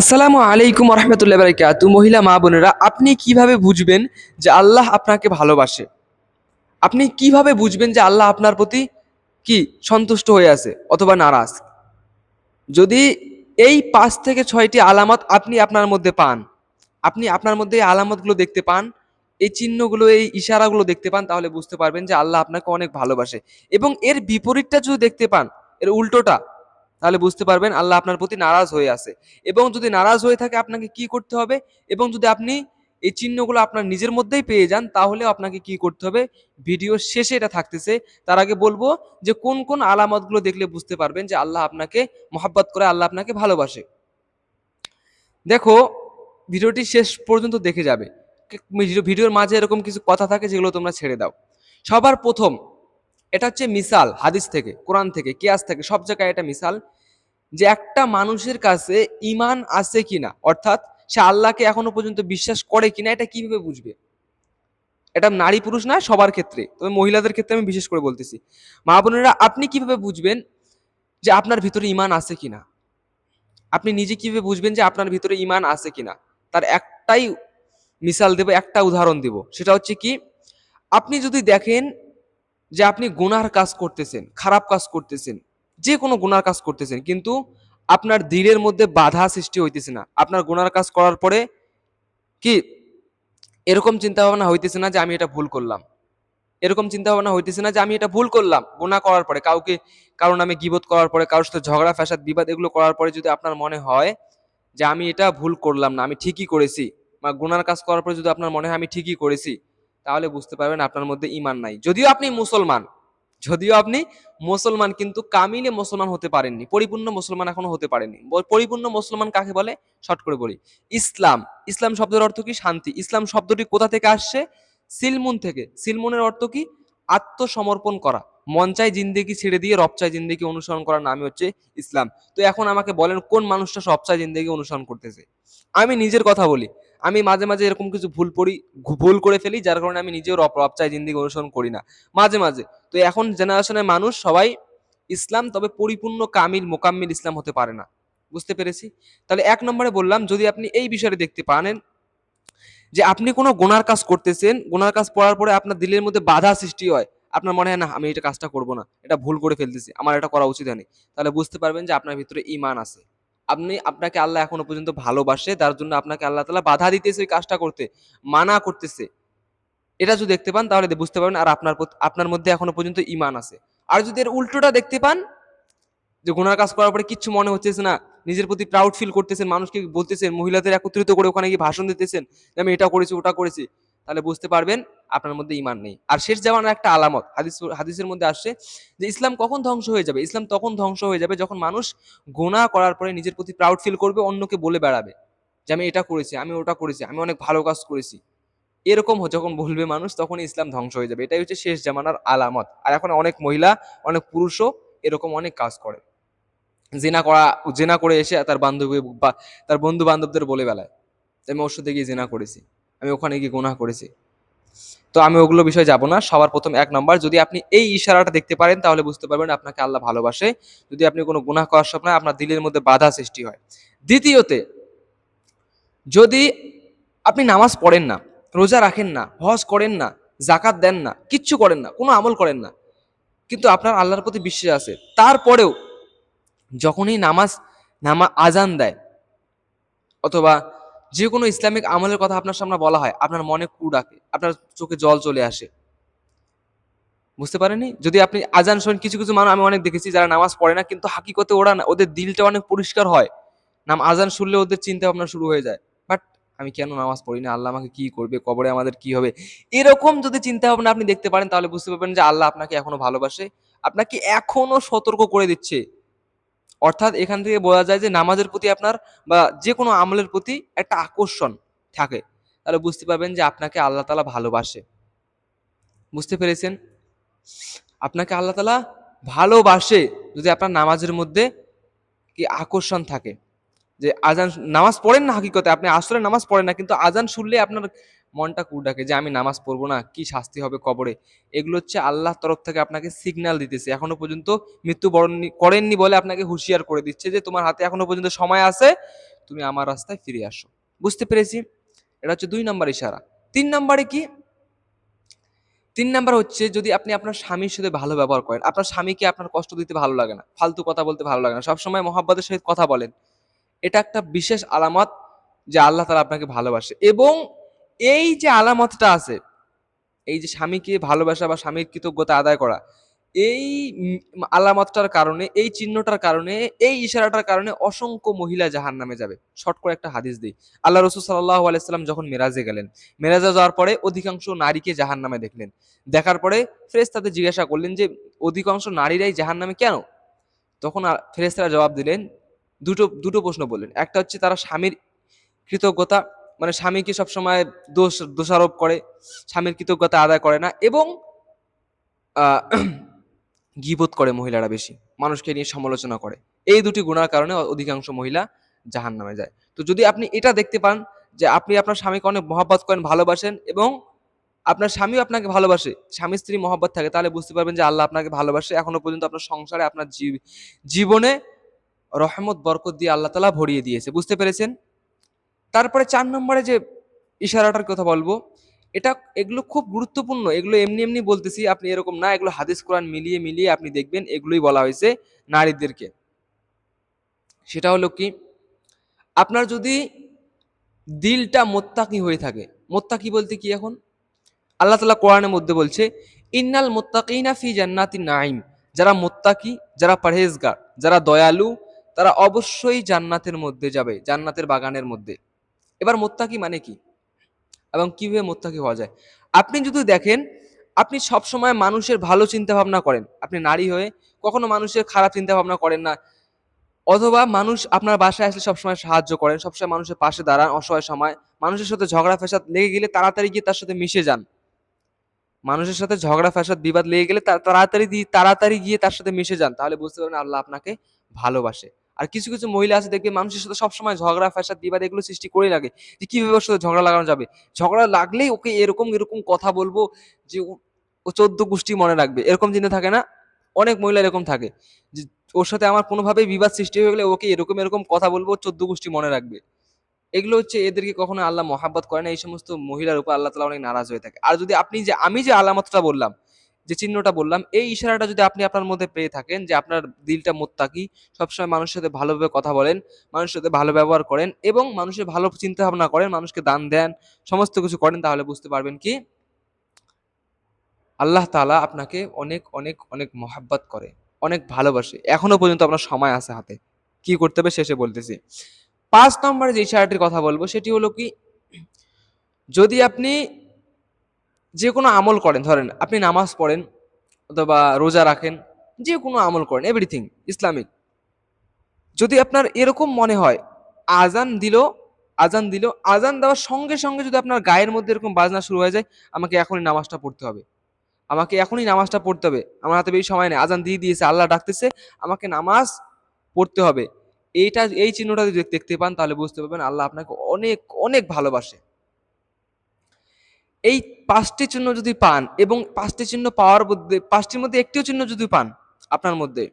আসসালামু আলাইকুম রহমতুল্লাহ বারাকাতু। মহিলা মা বোনেরা, আপনি কিভাবে বুঝবেন যে আল্লাহ আপনাকে ভালোবাসে? আপনি কিভাবে বুঝবেন যে আল্লাহ আপনার প্রতি কি সন্তুষ্ট হয়ে আছে অথবা নারাজ? যদি এই 5 থেকে 6টি আলামত আপনি আপনার মধ্যে পান, আপনি আপনার মধ্যে এই আলামতগুলো দেখতে পান, এই চিহ্নগুলো, এই ইশারাগুলো দেখতে পান, তাহলে বুঝতে পারবেন যে আল্লাহ আপনাকে অনেক ভালোবাসে। এবং এর বিপরীতটা যদি দেখতে পান, এর উল্টোটা, তাহলে বুঝতে পারবেন আল্লাহ আপনার প্রতি নারাজ হয়ে আছে। এবং যদি নারাজ হয়ে থাকে, আপনাকে কি করতে হবে? এবং যদি আপনি এই চিহ্নগুলো আপনার নিজের মধ্যেই পেয়ে যান, তাহলেও আপনাকে কি করতে হবে? ভিডিওর শেষে এটা থাকতেছে, তার আগে বলবো যে কোন কোন আলামতগুলো দেখলে বুঝতে পারবেন যে আল্লাহ আপনাকে মহাব্বত করে, আল্লাহ আপনাকে ভালোবাসে। দেখো, ভিডিওটি শেষ পর্যন্ত দেখে যাবে। ভিডিওর মাঝে এরকম কিছু কথা থাকে যেগুলো তোমরা ছেড়ে দাও। সবার প্রথম, এটা হচ্ছে মিসাল, হাদিস থেকে, কোরআন থেকে, কিয়াস থেকে, সব জায়গায় এটা মিসাল, যে একটা মানুষের কাছে ইমান আছে কিনা, অর্থাৎ সে আল্লাহকে এখনো পর্যন্ত বিশ্বাস করে কিনা, এটা কিভাবে বুঝবে? এটা নারী পুরুষ না, সবার ক্ষেত্রে, তবে মহিলাদের ক্ষেত্রে আমি বিশেষ করে বলতেছি। মা বোনেরা, আপনি কিভাবে বুঝবেন যে আপনার ভিতরে ইমান আছে কিনা? আপনি নিজে কিভাবে বুঝবেন যে আপনার ভিতরে ইমান আছে কিনা? তার একটাই মিসাল দেব, একটা উদাহরণ দেব। সেটা হচ্ছে কি, আপনি যদি দেখেন যে আপনি গুনার কাজ করতেছেন, খারাপ কাজ করতেছেন, যে কোনো গুনার কাজ করতেছেন, কিন্তু আপনার দিলের মধ্যে বাধা সৃষ্টি হইতেছে না। আপনার গুনার কাজ করার পরে কি এরকম চিন্তা ভাবনা হইতেছে না যে আমি এটা ভুল করলাম? এরকম চিন্তা ভাবনা হইতেছে না যে আমি এটা ভুল করলাম? গুনাহ করার পরে, কারো নামে গীবত করার পরে, কারোর সাথে ঝগড়া ফ্যাসাদ বিবাদ এগুলো করার পরে যদি আপনার মনে হয় যে আমি এটা ভুল করলাম না, আমি ঠিকই করেছি, বা গুনার কাজ করার পরে যদি আপনার মনে হয় আমি ঠিকই করেছি, তাহলে বুঝতে পারবেন আপনার মধ্যে ঈমান নাই। যদিও আপনি মুসলমান, কিন্তু কামিলে মুসলমান হতে পারেননি, পরিপূর্ণ মুসলমান এখনো হতে পারেননি। পরিপূর্ণ মুসলমান কাকে বলে? শর্ট করে বলি, ইসলাম। ইসলাম শব্দের অর্থ কি? শান্তি। ইসলাম শব্দটি কোথা থেকে আসছে? সিলমুন থেকে। সিলমুনের অর্থ কি? আত্মসমর্পণ করা। মন চাই জিন্দেগি ছেড়ে দিয়ে রব চাই জিন্দেগি অনুসরণ করার নামই হচ্ছে ইসলাম। তো এখন আমাকে বলেন, কোন মানুষটা সব চাই জিন্দেগি অনুসরণ করতেছে? আমি নিজের কথা বলি, আমি মাঝে মাঝে এরকম কিছু ভুল করে ফেলি, যার কারণে আমি নিজেও রব চাই জিন্দেগি অনুসরণ করি না মাঝে মাঝে। তো এখন জেনারেশনের মানুষ সবাই ইসলাম, তবে পরিপূর্ণ কামিল মোকাম্মিল ইসলাম হতে পারে না। বুঝতে পেরেছি? তাহলে 1 নম্বরে বললাম, যদি আপনি এই বিষয়টা দেখতে পারেন যে আপনি কোনো গুনার কাজ করতেছেন, গুনার কাজ করার পরে আপনার দিলের মধ্যে বাধা সৃষ্টি হয়, আপনার মনে হয় না আমি এটা কাজটা করব না, এটা ভুল করে ফেলতেছি, আমার এটা করা উচিত হয়নি, তাহলে বুঝতে পারবেন যে আপনার ভিতরে ঈমান আছে। আপনাকে আল্লাহ এখনো পর্যন্ত ভালোবাসে, তার জন্য আপনাকে আল্লাহ তাআলা বাধা দিতেছে ওই কাজটা করতে, মানা করতেছে। এটা যদি দেখতে পান, তাহলে বুঝতে পারবেন আর আপনার মধ্যে এখনো পর্যন্ত ঈমান আছে। আর যদি এর উল্টোটা দেখতে পান, যে গুনার কাজ করার পরে কিচ্ছু মনে হচ্ছে না, নিজের প্রতি প্রাউড ফিল করতেছেন, মানুষকে বলতেছেন, মহিলাদের একত্রিত করে ওখানে গিয়ে ভাষণ দিতেছেন যে আমি এটা করেছি ওটা করেছি, তাহলে বুঝতে পারবেন আপনার মধ্যে ঈমান নেই। আর শেষ জামানার একটা আলামত, হাদিসের মধ্যে আসছে যে ইসলাম কখন ধ্বংস হয়ে যাবে? ইসলাম তখন ধ্বংস হয়ে যাবে যখন মানুষ গুনাহ করার পরে নিজের প্রতি প্রাউড ফিল করবে, অন্যকে বলে বেড়াবে যে আমি এটা করেছি, আমি ওটা করেছি, আমি অনেক ভালো কাজ করেছি। এরকম যখন বলবে মানুষ, তখন ইসলাম ধ্বংস হয়ে যাবে। এটাই হচ্ছে শেষ জামানার আলামত। আর এখন অনেক মহিলা, অনেক পুরুষও এরকম অনেক কাজ করে। জেনা করা, জেনা করে এসে তার বান্ধবী বা তার বন্ধু বান্ধবদের বলে বেড়ায় যে আমি ওর সাথে গিয়ে জেনা করেছি, আমি ওখানে গিয়ে গুনাহ করেছি। তো আমি ওগুলো বিষয়ে যাব না। সবার প্রথম 1 নম্বর, যদি আপনি এই ইশারাটা দেখতে পারেন, তাহলে বুঝতে পারবেন আপনাকে আল্লাহ ভালোবাসে। যদি আপনি কোনো গুনাহ করার সময় আপনার দিলের মধ্যে বাধা সৃষ্টি হয়। দ্বিতীয়তে, যদি আপনি নামাজ পড়েন না, রোজা রাখেন না, হজ করেন না, জাকাত দেন না, কিচ্ছু করেন না, কোনো আমল করেন না, কিন্তু আপনার আল্লাহর প্রতি বিশ্বাস আছে, তারপরেও যখনই আজান দেয়, অথবা যে কোনো ইসলামিক আমলের কথা আপনার সামনে বলা হয়, আপনার মনে কু ডাকে, আপনার চোখে জল চলে আসে। বুঝতে পারেনি? যদি আপনি আজান শোনেন, কিছু কিছু মানুষ আমি অনেক দেখেছি যারা নামাজ পড়ে না, কিন্তু হাকিকতে ওদের দিলটা অনেক পরিষ্কার হয়। আজান শুনলে ওদের চিন্তা ভাবনা শুরু হয়ে যায়, বাট আমি কেন নামাজ পড়ি না, আল্লাহ আমাকে কি করবে, কবরে আমাদের কি হবে, এরকম যদি চিন্তা ভাবনা আপনি দেখতে পারেন, তাহলে বুঝতে পারবেন যে আল্লাহ আপনাকে এখনো ভালোবাসে, আপনাকে এখনো সতর্ক করে দিচ্ছে। অর্থাৎ এখান থেকে বোঝা যায় যে নামাজের প্রতি আপনার, বা যে কোনো আমলের প্রতি একটা আকর্ষণ থাকে, তাহলে বুঝতে পারবেন যে আপনাকে আল্লাহ তাআলা ভালোবাসে। বুঝতে পেরেছেন? আপনাকে আল্লাহ তাআলা ভালোবাসে যদি আপনার নামাজের মধ্যে কি আকর্ষণ থাকে। যে নামাজ পড়েন না, হাকিকতে আপনি আসলে নামাজ পড়েন না, কিন্তু আজান শুনলে আপনার মনটা কু ডাকে যে আমি নামাজ পড়বো না, কি শাস্তি হবে কবরে। এগুলো হচ্ছে আল্লাহর তরফ থেকে আপনাকে সিগন্যাল দিতেছে, এখনো পর্যন্ত মৃত্যুবরণ করেননি বলে আপনাকে হুঁশিয়ার করে দিচ্ছে যে তোমার হাতে এখনো পর্যন্ত সময় আছে, তুমি আমার রাস্তায় ফিরে আসো। বুঝতে পেরেছি? এটা হচ্ছে 2 নম্বর ইশারা। 3 নম্বরে কি? 3 নম্বর হচ্ছে, যদি আপনি আপনার স্বামীর সাথে ভালো ব্যবহার করেন, আপনার স্বামীকে আপনার কষ্ট দিতে ভালো লাগে না, ফালতু কথা বলতে ভালো লাগে না, সবসময় মহাব্বতের সহিত কথা বলেন, এটা একটা বিশেষ আলামত যে আল্লাহ তাআলা আপনাকে ভালোবাসে। এবং এই যে আলামতটা আছে, এই যে স্বামীকে ভালোবাসা বা স্বামীর কৃতজ্ঞতা আদায় করা, এই আলামতটার কারণে, এই চিহ্নটার কারণে, এই ইশারাটার কারণে অসংখ্য মহিলা জাহান্নামে যাবে। শর্ট করে একটা হাদিস দিই। আল্লাহ রাসূল সাল্লাল্লাহু আলাইহি সাল্লাম যখন মেরাজে গেলেন, মেরাজে যাওয়ার পরে অধিকাংশ নারীকে জাহান্নামে দেখলেন। দেখার পরে ফেরেশতাদের জিজ্ঞাসা করলেন যে অধিকাংশ নারীরাই জাহান্নামে কেন? তখন ফেরেশতারা জবাব দিলেন, দুটো দুটো প্রশ্ন বললেন। একটা হচ্ছে তারা স্বামীর কৃতজ্ঞতা, মানে স্বামীকে সবসময় দোষারোপ করে, স্বামীর কৃতজ্ঞতা আদায় করে না, এবং আহ, গীবত করে মহিলারা বেশি, মানুষকে নিয়ে সমালোচনা করে। এই দুটি গুণার কারণে অধিকাংশ মহিলা জাহান্নামে যায়। তো যদি আপনি এটা দেখতে পান যে আপনি আপনার স্বামীকে অনেক মহব্বত করেন, ভালোবাসেন, এবং আপনার স্বামীও আপনাকে ভালোবাসে, স্বামী স্ত্রী মহব্বত থাকে, তাহলে বুঝতে পারবেন যে আল্লাহ আপনাকে ভালোবাসে। এখনো পর্যন্ত আপনার সংসারে, আপনার জীবনে রহমত বরকত দিয়ে আল্লাহ তাআলা ভরিয়ে দিয়েছে। বুঝতে পেরেছেন? তারপরে 4 নম্বরে যে ইশারাটার কথা বলবো, এটা, এগুলো খুব গুরুত্বপূর্ণ। এগুলো এমনি এমনি বলতেছি, আপনি এরকম না, এগুলো হাদিস কোরআন মিলিয়ে মিলিয়ে আপনি দেখবেন এগুলোই বলা হয়েছে নারীদেরকে। সেটা হলো কি, আপনার যদি দিলটা মোত্তাকি হয়ে থাকে, মোত্তাকি বলতে কি, এখন আল্লাহ তাআলা কোরআনের মধ্যে বলছে, ইন্নাল মুত্তাকিনা ফি জান্নাতিন নাঈম, যারা মোত্তাকি, যারা পরহেজগার, যারা দয়ালু, তারা অবশ্যই জান্নাতের মধ্যে যাবে, জান্নাতের বাগানের মধ্যে। এবার মোত্তাকি মানে কি এবং কিভাবে মোত্তাকি হওয়া যায়? আপনি যদি দেখেন, আপনি সবসময় মানুষের ভালো চিন্তা ভাবনা করেন, আপনি নারী হয়ে কখনো মানুষের খারাপ চিন্তা ভাবনা করেন না, অথবা মানুষ আপনার বাসায় আসলে সবসময় সাহায্য করেন, সবসময় মানুষের পাশে দাঁড়ান অসহায় সময়, মানুষের সাথে ঝগড়া ফ্যাসাদ লেগে গেলে তাড়াতাড়ি গিয়ে তার সাথে মিশে যান, মানুষের সাথে ঝগড়া ফ্যাসাদ বিবাদ লেগে গেলে তাড়াতাড়ি গিয়ে তার সাথে মিশে যান, তাহলে বুঝতে পারবেন আল্লাহ আপনাকে ভালোবাসে। আর কিছু কিছু মহিলা আছে দেখবে মানুষের সাথে সবসময় ঝগড়া ফ্যাসাদ বিবাদ এগুলো সৃষ্টি করে লাগে, যে কিভাবে ওর সাথে ঝগড়া লাগানো যাবে, ঝগড়া লাগলেই ওকে এরকম এরকম কথা বলবো যে ও 14 গোষ্ঠী মনে রাখবে, এরকম চিন্তা থাকে না? অনেক মহিলা এরকম থাকে যে ওর সাথে আমার কোনোভাবেই বিবাদ সৃষ্টি হয়ে গেলে ওকে এরকম এরকম কথা বলবো, 14 গোষ্ঠী মনে রাখবে। এগুলো হচ্ছে, এদেরকে কখনো আল্লাহ মহাব্বত করে না। এই সমস্ত মহিলার উপর আল্লাহ তাআলা অনেক নারাজ হয়ে থাকে। আর যদি আপনি যে, আমি যে আলামতটা বললাম, যে চিহ্নটা বললাম, এই ইশারাটা যদি আপনি আপনার মধ্যে পেয়ে থাকেন, যে আপনার দিলটা মুত্তাকি, সবসময় মানুষের সাথে ভালোভাবে কথা বলেন, মানুষের সাথে ভালো ব্যবহার করেন, এবং মানুষের ভালো চিন্তা ভাবনা করেন, মানুষকে দান দেন, সমস্ত কিছু করেন, তাহলে বুঝতে পারবেন কি আল্লাহ তাআলা আপনাকে অনেক অনেক অনেক মহাব্বত করে, অনেক ভালোবাসে। এখনো পর্যন্ত আপনার সময় আছে হাতে। কি করতে হবে শেষে বলতেছি। 5 নম্বরে যে ইশারাটির কথা বলবো সেটি হলো কি, যদি আপনি যে কোনো আমল করেন, ধরেন আপনি নামাজ পড়েন অথবা রোজা রাখেন, যে কোনো আমল করেন, এভরিথিং ইসলামিক, যদি আপনার এরকম মনে হয়, আজান দিল, আজান দিল, আজান দেওয়ার সঙ্গে সঙ্গে যদি আপনার গায়ের মধ্যে এরকম বাজনা শুরু হয়ে যায়, আমাকে এখনই নামাজটা পড়তে হবে, আমাকে এখনই নামাজটা পড়তে হবে, আমার হাতে বেশি সময় নেই, আজান দিয়ে দিয়েছে, আল্লাহ ডাকতেছে, আমাকে নামাজ পড়তে হবে, এই চিহ্নটা যদি দেখতে পান, তাহলে বুঝতে পারবেন আল্লাহ আপনাকে অনেক অনেক ভালোবাসে। এই 5টি চিহ্ন যদি পান, এবং 5টি চিহ্ন পাওয়ার মধ্যে, 5টির মধ্যে একটিও চিহ্ন যদি পান আপনার মধ্যে,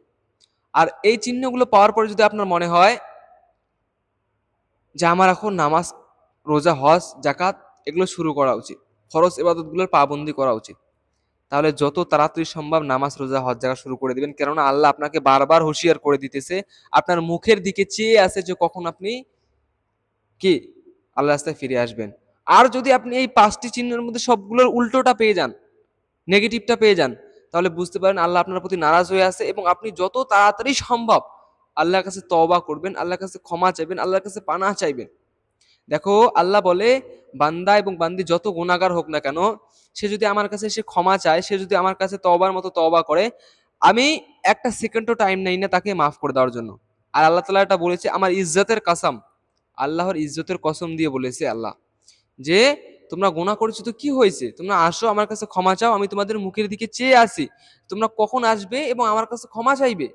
আর এই চিহ্নগুলো পাওয়ার পরে যদি আপনার মনে হয় যে আমার এখন নামাজ, রোজা, হজ, জাকাত এগুলো শুরু করা উচিত, ফরজ ইবাদতগুলোর পাবন্দি করা উচিত, তাহলে যত তাড়াতাড়ি সম্ভব নামাজ, রোজা, হজ, জাকাত শুরু করে দিবেন। কেননা আল্লাহ আপনাকে বারবার হুঁশিয়ার করে দিতেছে, আপনার মুখের দিকে চেয়ে আছে যে কখন আপনি কি আল্লাহর রাস্তায় ফিরে আসবেন। আর যদি আপনি এই 5টি চিহ্নের মধ্যে সবগুলোর উল্টোটা পেয়ে যান, নেগেটিভটা পেয়ে যান, তাহলে বুঝতে পারেন আল্লাহ আপনার প্রতি নারাজ হয়ে আছে, এবং আপনি যত তাড়াতাড়ি সম্ভব আল্লাহর কাছে তওবা করবেন, আল্লাহর কাছে ক্ষমা চাইবেন, আল্লাহর কাছে পানাহ চাইবেন। দেখো, আল্লাহ বলে, বান্দা এবং বান্দি যত গুনাহগার হোক না কেন, সে যদি আমার কাছে এসে ক্ষমা চায়, সে যদি আমার কাছে তওবার মতো তওবা করে, আমি একটা সেকেন্ডও টাইম নেই না তাকে মাফ করে দেওয়ার জন্য। আর আল্লাহ তাআলা এটা বলেছে, আমার ইজ্জতের কসম, আল্লাহর ইজ্জতের কসম দিয়ে বলেছে আল্লাহ, যে তোমরা গুনাহ করেছো তো কি হয়েছে, তোমরা আসো আমার কাছে ক্ষমা চাও, আমি তোমাদের মুখের দিকে চেয়ে আছি, তোমরা কখন আসবে এবং আমার কাছে ক্ষমা চাইবে।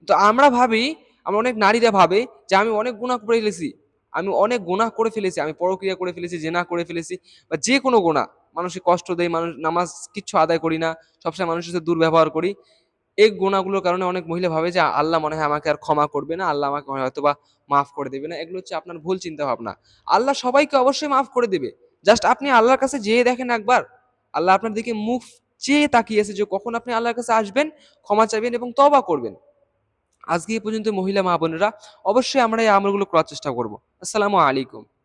তো আমরা ভাবি, আমরা অনেক নারীরা ভাবে যে আমি অনেক গুনাহ করে ফেলেছি, আমি অনেক গুনাহ করে ফেলেছি, আমি পরক্রিয়া করে ফেলেছি, জেনা করে ফেলেছি, বা যে কোনো গুনাহ, মানুষকে কষ্ট দেই, মানুষ, নামাজ কিচ্ছু আদায় করি না, সবসময় মানুষের সাথে দুর্ব্যবহার করি, এই গুনাহগুলোর কারণে অনেক মহিলা ভাবে যে আল্লাহ মনে হয় আমাকে আর ক্ষমা করবে না, আল্লাহ আমাকে হয়তোবা মাফ করে দেবে না। এগুলো হচ্ছে আপনার ভুল চিন্তা ভাবনা। আল্লাহ সবাইকে অবশ্যই মাফ করে দেবে। জাস্ট আপনি আল্লাহর কাছে যেয়ে দেখেন একবার। আল্লাহ আপনার দিকে মুখ চেয়ে তাকিয়ে আছে যে কখন আপনি আল্লাহর কাছে আসবেন, ক্ষমা চাইবেন এবং তওবা করবেন। আজকে এই পর্যন্ত মহিলা মা বোনেরা, অবশ্যই আমরা এই আমলগুলো করার চেষ্টা করব। আসসালামু আলাইকুম।